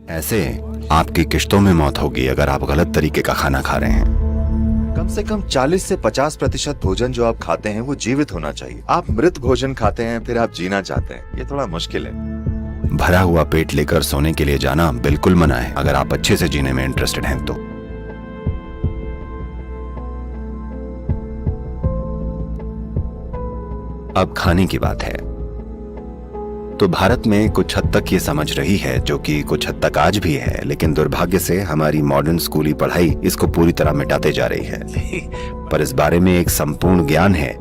ऐसे आपकी किश्तों में मौत होगी अगर आप गलत तरीके का खाना खा रहे हैं। कम से कम 40 से 50% भोजन जो आप खाते हैं वो जीवित होना चाहिए। आप मृत भोजन खाते हैं फिर आप जीना चाहते हैं, ये थोड़ा मुश्किल है। भरा हुआ पेट लेकर सोने के लिए जाना बिल्कुल मना है अगर आप अच्छे से जीने में इंटरेस्टेड हैं तो। अब खाने की बात है तो भारत में कुछ हद तक ये समझ रही है, जो कि कुछ हद तक आज भी है, लेकिन दुर्भाग्य से हमारी मॉडर्न स्कूली पढ़ाई इसको पूरी तरह मिटाते जा रही है। पर इस बारे में एक संपूर्ण ज्ञान है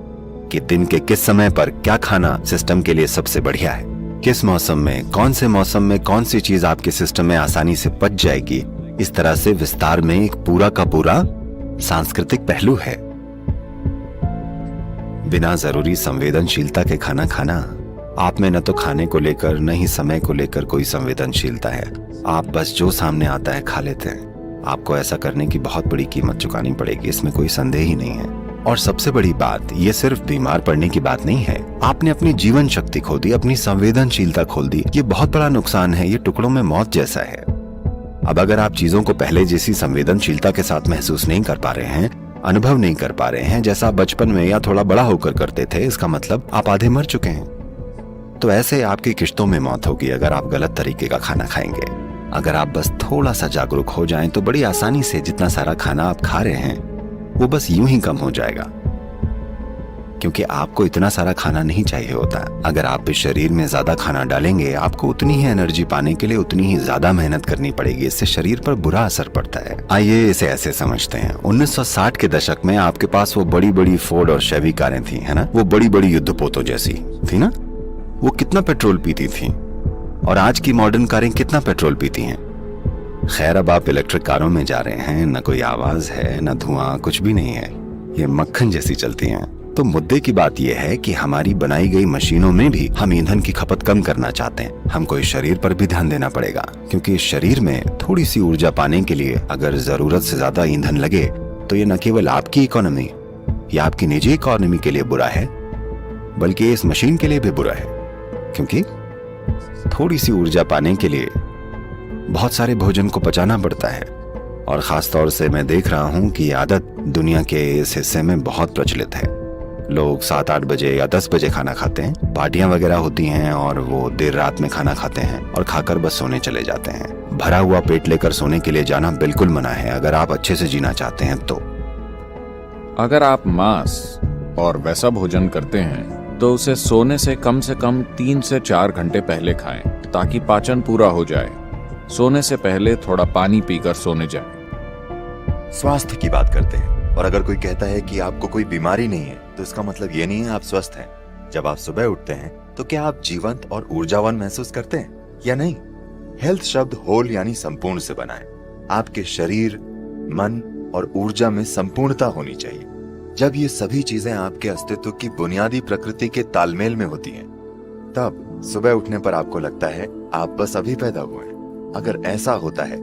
कि दिन के किस समय पर क्या खाना सिस्टम के लिए सबसे बढ़िया है, किस मौसम में, कौन से मौसम में कौन सी चीज आपके सिस्टम में आसानी से पच जाएगी। इस तरह से विस्तार में एक पूरा का पूरा सांस्कृतिक पहलू है। बिना जरूरी संवेदनशीलता के खाना खाना, आप में न तो खाने को लेकर न ही समय को लेकर कोई संवेदनशीलता है। आप बस जो सामने आता है खा लेते हैं। आपको ऐसा करने की बहुत बड़ी कीमत चुकानी पड़ेगी, इसमें कोई संदेह ही नहीं है। और सबसे बड़ी बात, ये सिर्फ बीमार पड़ने की बात नहीं है। आपने अपनी जीवन शक्ति खो दी, अपनी संवेदनशीलता खोल दी। ये बहुत बड़ा नुकसान है, ये टुकड़ों में मौत जैसा है। अब अगर आप चीजों को पहले जैसी संवेदनशीलता के साथ महसूस नहीं कर पा रहे हैं, अनुभव नहीं कर पा रहे हैं जैसा बचपन में या थोड़ा बड़ा होकर करते थे, इसका मतलब आप आधे मर चुके हैं। तो ऐसे आपकी किश्तों में मौत होगी अगर आप गलत तरीके का खाना खाएंगे। अगर आप बस थोड़ा सा जागरूक हो जाएं तो बड़ी आसानी से जितना सारा खाना आप खा रहे हैं वो बस यूं ही कम हो जाएगा, क्योंकि आपको इतना सारा खाना नहीं चाहिए होता। अगर आप इस शरीर में ज्यादा खाना डालेंगे, आपको उतनी ही एनर्जी पाने के लिए उतनी ही ज्यादा मेहनत करनी पड़ेगी। इससे शरीर पर बुरा असर पड़ता है। आइए इसे ऐसे समझते हैं, 1960 के दशक में आपके पास वो बड़ी बड़ी फोर्ड और शेवी कारें थी, है ना, वो बड़ी बड़ी युद्धपोतों जैसी थी ना। वो कितना पेट्रोल पीती थी, और आज की मॉडर्न कारें कितना पेट्रोल पीती हैं। खैर, अब आप इलेक्ट्रिक कारों में जा रहे हैं, न कोई आवाज है न धुआं, कुछ भी नहीं है, ये मक्खन जैसी चलती हैं। तो मुद्दे की बात यह है कि हमारी बनाई गई मशीनों में भी हम ईंधन की खपत कम करना चाहते हैं। हमको इस शरीर पर भी ध्यान देना पड़ेगा, क्योंकि इस शरीर में थोड़ी सी ऊर्जा पाने के लिए अगर जरूरत से ज्यादा ईंधन लगे तो ये न केवल आपकी इकोनॉमी या आपकी निजी इकोनॉमी के लिए बुरा है, बल्कि इस मशीन के लिए भी बुरा है। क्योंकि थोड़ी सी ऊर्जा पाने के लिए बहुत सारे भोजन को पचाना पड़ता है। और खास तौर से मैं देख रहा हूं कि ये आदत दुनिया के इस हिस्से में बहुत प्रचलित है। लोग 7-8 बजे या 10 बजे खाना खाते हैं, पार्टियां वगैरह होती हैं और वो देर रात में खाना खाते हैं और खाकर बस सोने चले जाते हैं। भरा हुआ पेट लेकर सोने के लिए जाना बिल्कुल मना है अगर आप अच्छे से जीना चाहते हैं तो। अगर आप मांस और वैसा भोजन करते हैं तो उसे सोने से कम 3 से 4 घंटे पहले खाएं, ताकि पाचन पूरा हो जाए। सोने से पहले थोड़ा पानी पीकर सोने जाएं। स्वास्थ्य की बात करते हैं, और अगर कोई कहता है कि आपको कोई बीमारी नहीं है तो इसका मतलब ये नहीं है आप स्वस्थ हैं। जब आप सुबह उठते हैं तो क्या आप जीवंत और ऊर्जावान महसूस करते हैं या नहीं? हेल्थ शब्द होल यानी संपूर्ण से बना है। आपके शरीर, मन और ऊर्जा में संपूर्णता होनी चाहिए। जब ये सभी चीजें आपके अस्तित्व की बुनियादी प्रकृति के तालमेल में होती हैं, तब सुबह उठने पर आपको लगता है आप बस अभी पैदा हुए हैं। अगर ऐसा होता है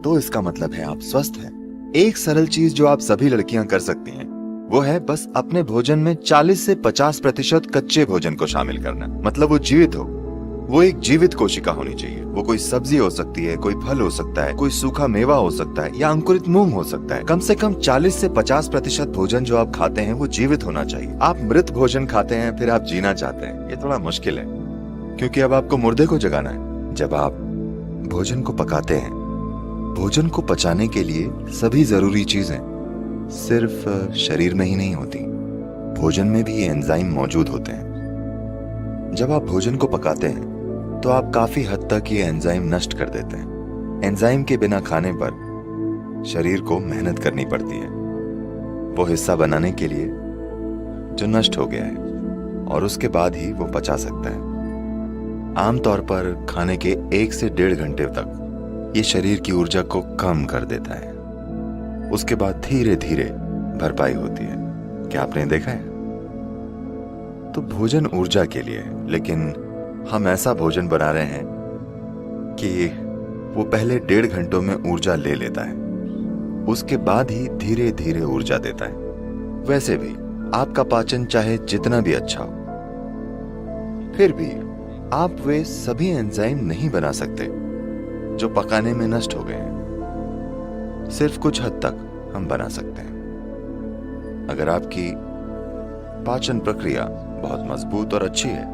तो इसका मतलब है आप स्वस्थ हैं। एक सरल चीज जो आप सभी लड़कियां कर सकती हैं वो है बस अपने भोजन में 40 से 50% कच्चे भोजन को शामिल करना। मतलब वो जीवित हो, वो एक जीवित कोशिका होनी चाहिए। वो कोई सब्जी हो सकती है, कोई फल हो सकता है, कोई सूखा मेवा हो सकता है या अंकुरित मूंग हो सकता है। कम से कम 40 से 50% भोजन जो आप खाते हैं वो जीवित होना चाहिए। आप मृत भोजन खाते हैं फिर आप जीना चाहते हैं, ये थोड़ा मुश्किल है, क्योंकि अब आपको मुर्दे को जगाना है। जब आप भोजन को पकाते हैं, भोजन को पचाने के लिए सभी जरूरी चीजें सिर्फ शरीर में ही नहीं होती, भोजन में भी ये एंजाइम मौजूद होते हैं। जब आप भोजन को पकाते हैं तो आप काफी हद तक ये एंजाइम नष्ट कर देते हैं। एंजाइम के बिना खाने पर शरीर को मेहनत करनी पड़ती है वो हिस्सा बनाने के लिए जो नष्ट हो गया है, और उसके बाद ही वो पचा सकता है। आमतौर पर खाने के 1 से 1.5 घंटे तक ये शरीर की ऊर्जा को कम कर देता है। उसके बाद धीरे धीरे भरपाई होती है। क्या आपने देखा है? तो भोजन ऊर्जा के लिए है, लेकिन हम ऐसा भोजन बना रहे हैं कि वो पहले 1.5 घंटों में ऊर्जा ले लेता है, उसके बाद ही धीरे धीरे ऊर्जा देता है। वैसे भी आपका पाचन चाहे जितना भी अच्छा हो, फिर भी आप वे सभी एंजाइम नहीं बना सकते जो पकाने में नष्ट हो गए हैं, सिर्फ कुछ हद तक हम बना सकते हैं। अगर आपकी पाचन प्रक्रिया बहुत मजबूत और अच्छी है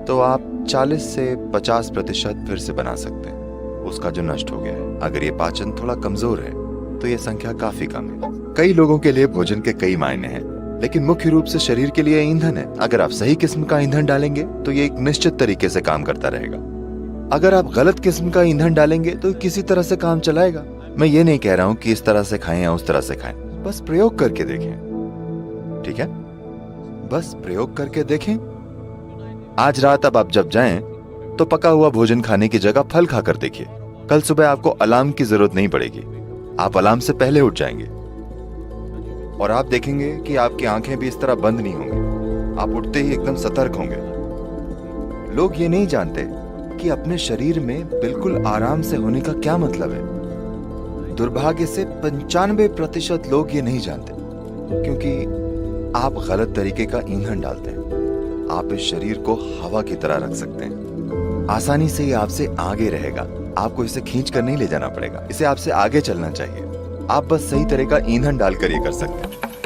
तो आप 40 से 50% फिर से बना सकते हैं उसका जो नष्ट हो गया है। अगर ये पाचन थोड़ा कमजोर है तो ये संख्या काफी कम है। कई लोगों के लिए भोजन के कई मायने हैं, लेकिन मुख्य रूप से शरीर के लिए ईंधन है। अगर आप सही किस्म का ईंधन डालेंगे तो ये एक निश्चित तरीके से काम करता रहेगा। अगर आप गलत किस्म का ईंधन डालेंगे तो किसी तरह से काम चलाएगा। मैं ये नहीं कह रहा हूं कि इस तरह से खाएं या उस तरह से खाएं, बस प्रयोग करके देखें। ठीक है, बस प्रयोग करके देखें। आज रात अब आप जब जाएं तो पका हुआ भोजन खाने की जगह फल खाकर देखिए। कल सुबह आपको अलार्म की जरूरत नहीं पड़ेगी, आप अलार्म से पहले उठ जाएंगे और आप देखेंगे कि आपकी आंखें भी इस तरह बंद नहीं होंगी। आप उठते ही एकदम सतर्क होंगे। लोग ये नहीं जानते कि अपने शरीर में बिल्कुल आराम से होने का क्या मतलब है। दुर्भाग्य से 95% लोग ये नहीं जानते, क्योंकि आप गलत तरीके का ईंधन डालते हैं। आप इस शरीर को हवा की तरह रख सकते हैं, आसानी से ये आपसे आगे रहेगा। आपको इसे खींच कर नहीं ले जाना पड़ेगा, इसे आपसे आगे चलना चाहिए। आप बस सही तरह का ईंधन डालकर ये कर सकते हैं।